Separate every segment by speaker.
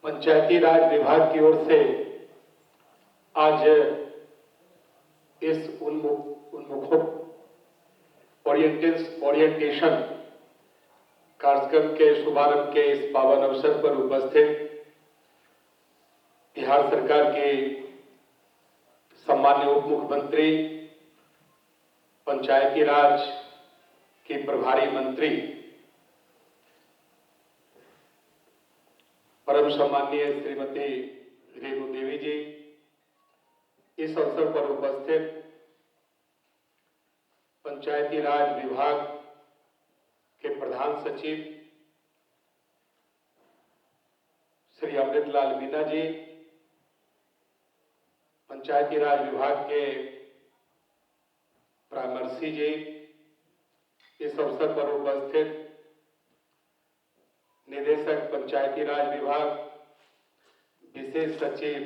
Speaker 1: पंचायती राज विभाग की ओर से आज इस उन्मुख ओरिएंटेशन कार्यक्रम के शुभारंभ के इस पावन अवसर पर उपस्थित बिहार सरकार के सम्माननीय उप मुख्यमंत्री, पंचायती राज के प्रभारी मंत्री, परम सम्माननीय श्रीमती रेणु देवी जी, इस अवसर पर उपस्थित पंचायती राज विभाग के प्रधान सचिव श्री अमृतलाल मीना जी, पंचायती राज विभाग के परामर्शी जी, इस अवसर पर उपस्थित निदेशक पंचायती राज विभाग, विशेष सचिव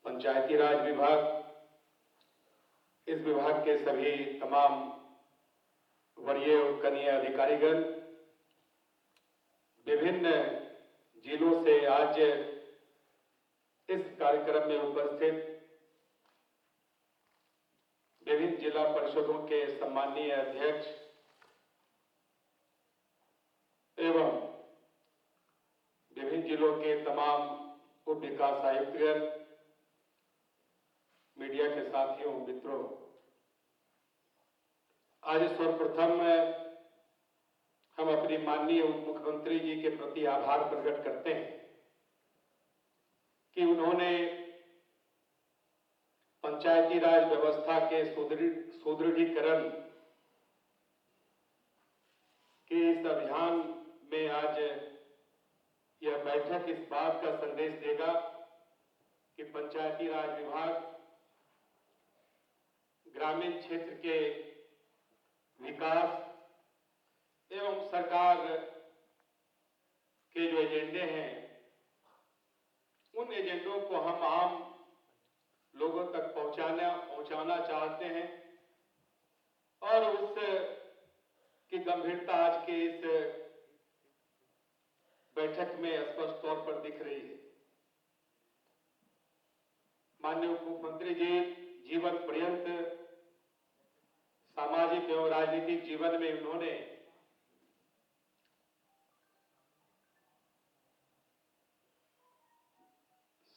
Speaker 1: पंचायती राज विभाग, इस विभाग के सभी तमाम वरीय और कनीय अधिकारीगण, विभिन्न जिलों से आज इस कार्यक्रम में उपस्थित विभिन्न जिला परिषदों के सम्माननीय अध्यक्ष एवं विभिन्न जिलों के तमाम उप विकास आयुक्तगण, मीडिया के साथियों, मित्रों, आज सर्वप्रथम हम अपनी माननीय उप मुख्यमंत्री जी के प्रति आभार प्रकट करते हैं कि उन्होंने पंचायती राज व्यवस्था के सुदृढ़ीकरण के इस अभियान में आज यह बैठक इस बात का संदेश देगा कि पंचायती राज विभाग ग्रामीण क्षेत्र के विकास एवं सरकार के जो एजेंडे हैं, उन एजेंडों को हम आम लोगों तक पहुंचाना चाहते हैं और उस की गंभीरता आज के इस बैठक में स्पष्ट तौर पर दिख रही है। माननीय उप मुख्यमंत्री जी जीवन पर्यंत सामाजिक एवं राजनीतिक जीवन में उन्होंने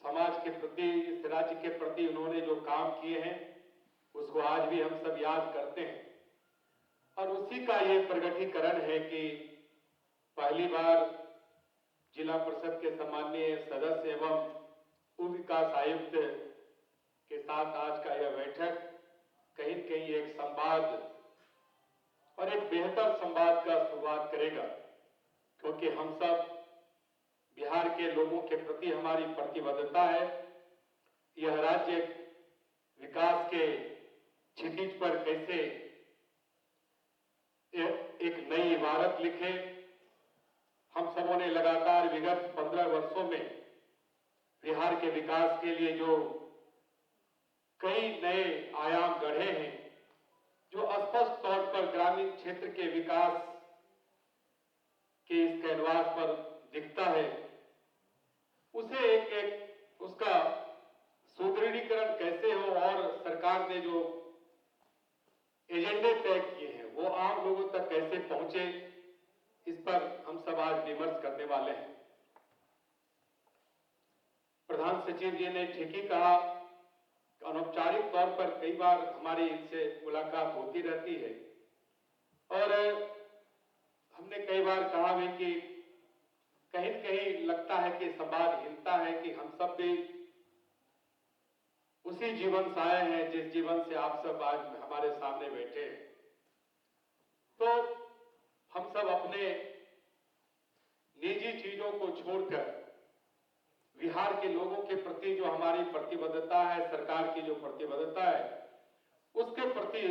Speaker 1: समाज के प्रति, इस राज्य के प्रति उन्होंने जो काम किए हैं उसको आज भी हम सब याद करते हैं और उसी का ये प्रगटीकरण है कि पहली बार जिला परिषद के सम्माननीय सदस्य एवं उप विकास आयुक्त के साथ आज का यह बैठक कहीं न कहीं एक संवाद और एक बेहतर संवाद का शुरुआत करेगा, क्योंकि हम सब बिहार के लोगों के प्रति हमारी प्रतिबद्धता है। यह राज्य विकास के क्षितिज पर कैसे एक नई इबारत लिखे। हम सबों ने लगातार विगत 15 वर्षों में बिहार के विकास के लिए जो कई नए आयाम गढ़े हैं, जो स्पष्ट तौर पर ग्रामीण क्षेत्र के विकास के इस कैनवास पर दिखता है, उसे एक उसका सुदृढ़ीकरण कैसे हो और सरकार ने जो एजेंडे तय किए हैं वो आम लोगों तक कैसे पहुंचे, इस पर हम सब आज विमर्श करने वाले हैं। प्रधान सचिव जी ने ठीक ही कहा, अनौपचारिक तौर पर कई बार हमारी इनसे मुलाकात होती रहती है और हमने कई बार कहा भी कि कहीं न कहीं लगता है कि संवादहीनता है कि हम सब भी उसी जीवन से आए हैं जिस जीवन से आप सब आज हमारे सामने बैठे हैं। तो हम सब अपने निजी चीजों को छोड़कर बिहार के लोगों के प्रति जो हमारी प्रतिबद्धता है, सरकार की जो प्रतिबद्धता है, उसके प्रति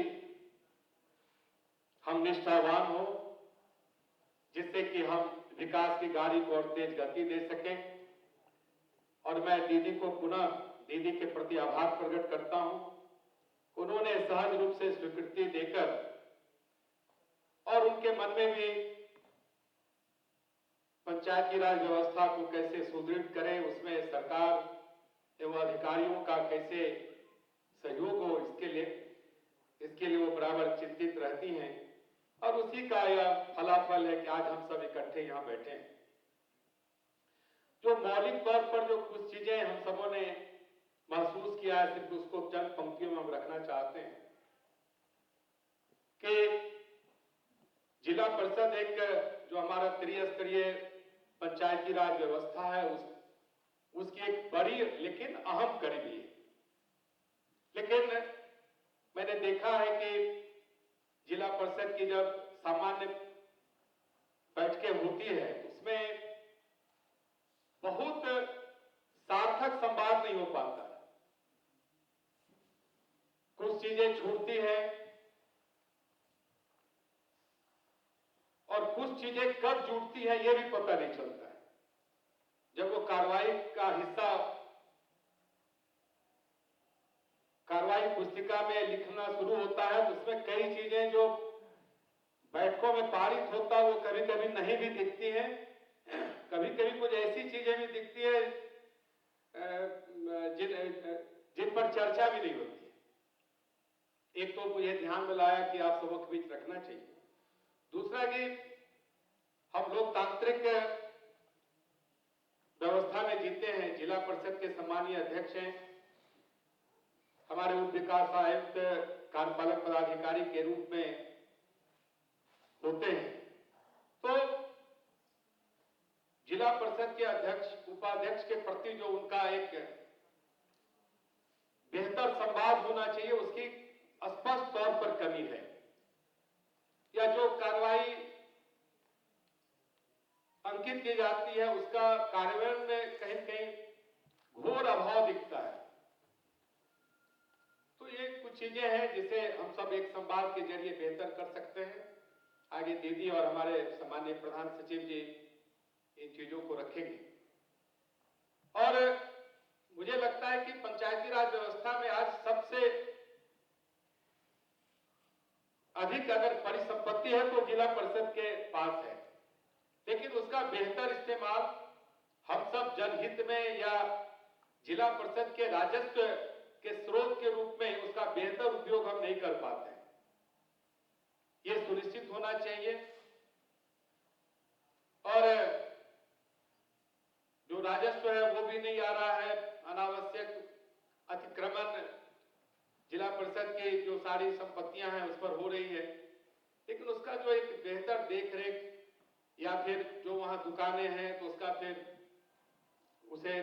Speaker 1: हम निष्ठावान हो, जिससे कि हम विकास की गाड़ी को और तेज गति दे सकें। और मैं दीदी के प्रति आभार प्रकट करता हूं। उन्होंने सहज रूप से स्वीकृति देकर और उनके मन में भी पंचायती राज व्यवस्था को कैसे सुदृढ़ करें, उसमें सरकार एवं अधिकारियों का कैसे सहयोग हो, इसके लिए वो बराबर चिंतित रहती हैं। और उसी का यह फलाफल है कि आज हम सब इकट्ठे यहाँ बैठे हैं। जो मौलिक तौर पर जो कुछ चीजें हम सबों ने महसूस किया है, सिर्फ उसको चंद पंक्तियों में हम रखना चाहते हैं कि जिला परिषद एक जो हमारा त्रिस्तरीय पंचायती राज व्यवस्था है, उसकी एक बड़ी लेकिन अहम कड़ी भी है। लेकिन मैंने देखा है कि जिला परिषद की जब सामान्य बैठकें होती है, उसमें बहुत सार्थक संवाद नहीं हो पाता, कुछ चीजें छूटती हैं और कुछ चीजें कब जुटती हैं यह भी पता नहीं चलता है। जब वो कार्रवाई का हिस्सा कार्रवाई पुस्तिका में लिखना शुरू होता है, तो उसमें कई चीजें जो बैठकों में पारित होता है वो कभी कभी नहीं भी दिखती हैं, कभी कभी कुछ ऐसी चीजें भी दिखती है जिन पर चर्चा भी नहीं होती है। एक तो मुझे ध्यान में लाया कि आप सबों के बीच रखना चाहिए। दूसरा कि हम लोकतांत्रिक व्यवस्था में जीते हैं। जिला परिषद के सम्मानीय अध्यक्ष हैं, हमारे उप विकास आयुक्त कार्यपालक पदाधिकारी के रूप में होते हैं। तो जिला परिषद के अध्यक्ष उपाध्यक्ष के प्रति जो उनका एक बेहतर संवाद होना चाहिए, उसकी स्पष्ट तौर पर कमी है, या जो कार्रवाई अंकित की जाती है उसका कार्यान्वयन में कहीं कहीं घोर अभाव दिखता है। तो ये कुछ चीजें हैं जिसे हम सब एक संवाद के जरिए बेहतर कर सकते हैं। आगे दीदी और हमारे सम्मानीय प्रधान सचिव जी इन चीजों को रखेंगे। और मुझे लगता है कि पंचायती राज व्यवस्था में आज सबसे अधिक अगर परिसंपत्ति है तो जिला परिषद के पास है, लेकिन उसका बेहतर इस्तेमाल हम सब जनहित में या जिला परिषद के राजस्व के स्रोत के रूप में उसका बेहतर उपयोग हम नहीं कर पाते हैं। यह सुनिश्चित होना चाहिए। और जो राजस्व है वो भी नहीं आ रहा है, अनावश्यक अतिक्रमण जिला परिषद की जो सारी संपत्तियां हैं उस पर हो रही है, लेकिन उसका जो एक बेहतर देखरेख या फिर जो वहां दुकानें हैं तो उसका फिर उसे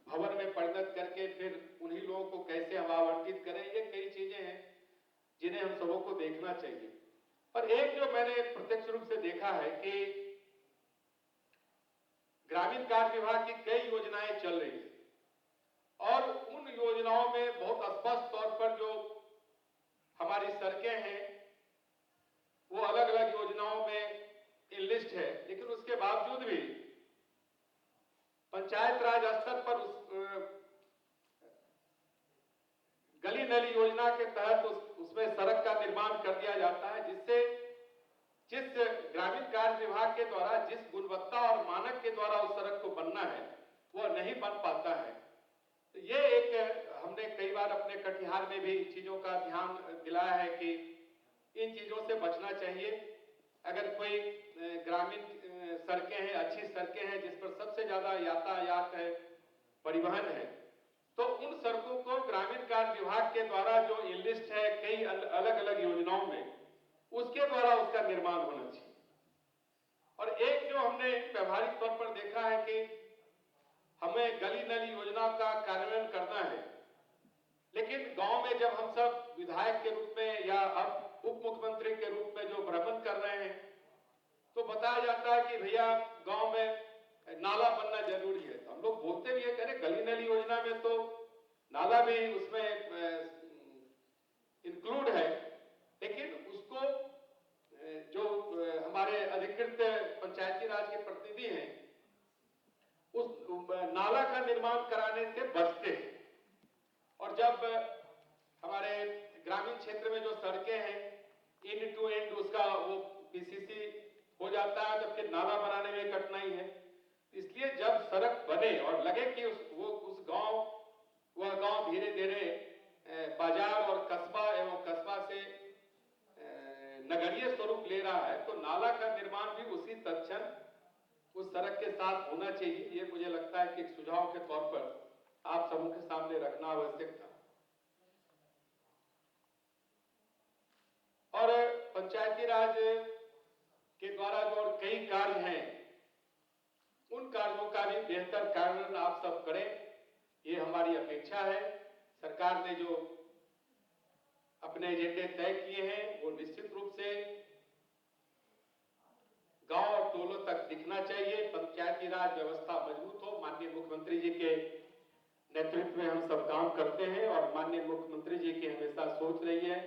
Speaker 1: भवन में परिणत करके फिर उन्हीं लोगों को कैसे हम आवंटित करें, ये कई चीजें हैं जिन्हें हम सबों को देखना चाहिए। और एक जो मैंने प्रत्यक्ष रूप से देखा है कि ग्रामीण कार्य विभाग की कई योजनाएं चल रही है और उन योजनाओं में बहुत स्पष्ट तौर पर जो हमारी सड़कें हैं वो अलग अलग योजनाओं में लिस्ट है, लेकिन उसके बावजूद भी पंचायत राज स्तर पर गली नली योजना के तहत उसमें सड़क का निर्माण कर दिया जाता है, जिससे जिस ग्रामीण कार्य विभाग के द्वारा जिस गुणवत्ता और मानक के द्वारा उस सड़क को बनना है वह नहीं बन पाता है। तो ये एक हमने कई बार अपने कटिहार में भी चीजों का ध्यान दिलाया है कि इन चीजों से बचना चाहिए। अगर कोई ग्रामीण सड़कें हैं, अच्छी सड़कें हैं जिस पर सबसे ज्यादा यातायात है, परिवहन है, तो उन सड़कों को ग्रामीण कार्य विभाग के द्वारा जो लिस्ट है कई अलग अलग योजनाओं में, उसके द्वारा उसका निर्माण होना चाहिए। और एक जो हमने व्यवहारिक तौर पर देखा है कि हमें गली नली योजना का कार्यान्वयन करना है, लेकिन गांव में जब हम सब विधायक के रूप में या अब उप मुख्यमंत्री के रूप में जो भ्रमण कर रहे हैं तो बताया जाता है कि भैया गांव में नाला बनना जरूरी है। तो हम लोग बोलते भी है, कह रहे गली नली योजना में तो नाला भी उसमें इंक्लूड है, लेकिन उसको जो हमारे अधिकृत पंचायती राज के प्रतिनिधि हैं उस नाला का निर्माण कराने से बचते हैं। और जब हमारे ग्रामीण क्षेत्र में जो सड़कें हैं एंड टू एंड उसका वो पीसीसी हो जाता है, तो फिर नाला बनाने में कठिनाई है। इसलिए जब सड़क बने और लगे कि वह गांव धीरे धीरे बाजार और कस्बा एवं कस्बा से नगरीय स्वरूप ले रहा है, तो नाला का निर्माण भी उसी तत्क्षण उस सड़क के साथ होना चाहिए। ये मुझे लगता है कि एक सुझाव के तौर पर आप सबों के सामने रखना आवश्यक था। और पंचायती राज के द्वारा जो और कई कार्य हैं, उन कार्यों का भी बेहतर कार्यान्वयन आप सब करें, ये हमारी अपेक्षा है। सरकार ने जो अपने एजेंडे तय किए हैं, वो निश्चित रूप से गांव और टोलों तक दिखना चाहिए। पंचायती राज व्यवस्था मजबूत हो। माननीय मुख्यमंत्री जी के नेतृत्व में हम सब काम करते हैं और माननीय मुख्यमंत्री जी की हमेशा सोच रही है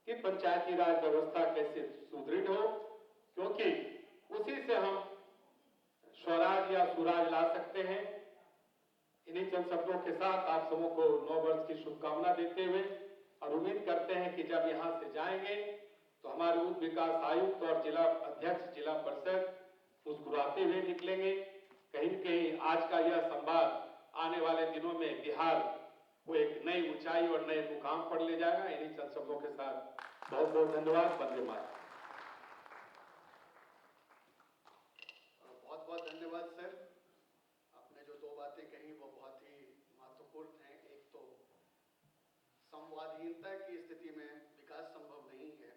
Speaker 1: कि पंचायती राज व्यवस्था कैसे सुदृढ़ हो, क्योंकि उसी से हम स्वराज या सुराज ला सकते हैं। इन्हीं चंद शब्दों के साथ आप सबों को नव वर्ष की शुभकामना देते हुए और उम्मीद करते हैं कि जब यहां से जाएंगे तो हमारे उप विकास आयुक्त और जिला अध्यक्ष, जिला परिषद मुस्कुराते हुए निकलेंगे। कहीं न कहीं आज का यह संवाद आने वाले दिनों में बिहार को एक नई ऊंचाई और नए मुकाम पर ले जाएगा। इन्हीं चंद शब्दों के साथ बहुत बहुत धन्यवाद। वंदे मातरम।
Speaker 2: बहुत बहुत धन्यवाद सर। आपने जो दो बातें कही वो बहुत ही महत्वपूर्ण हैं। एक तो संवादहीनता की स्थिति में विकास संभव नहीं है,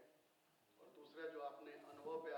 Speaker 2: और दूसरा जो आपने अनुभव पे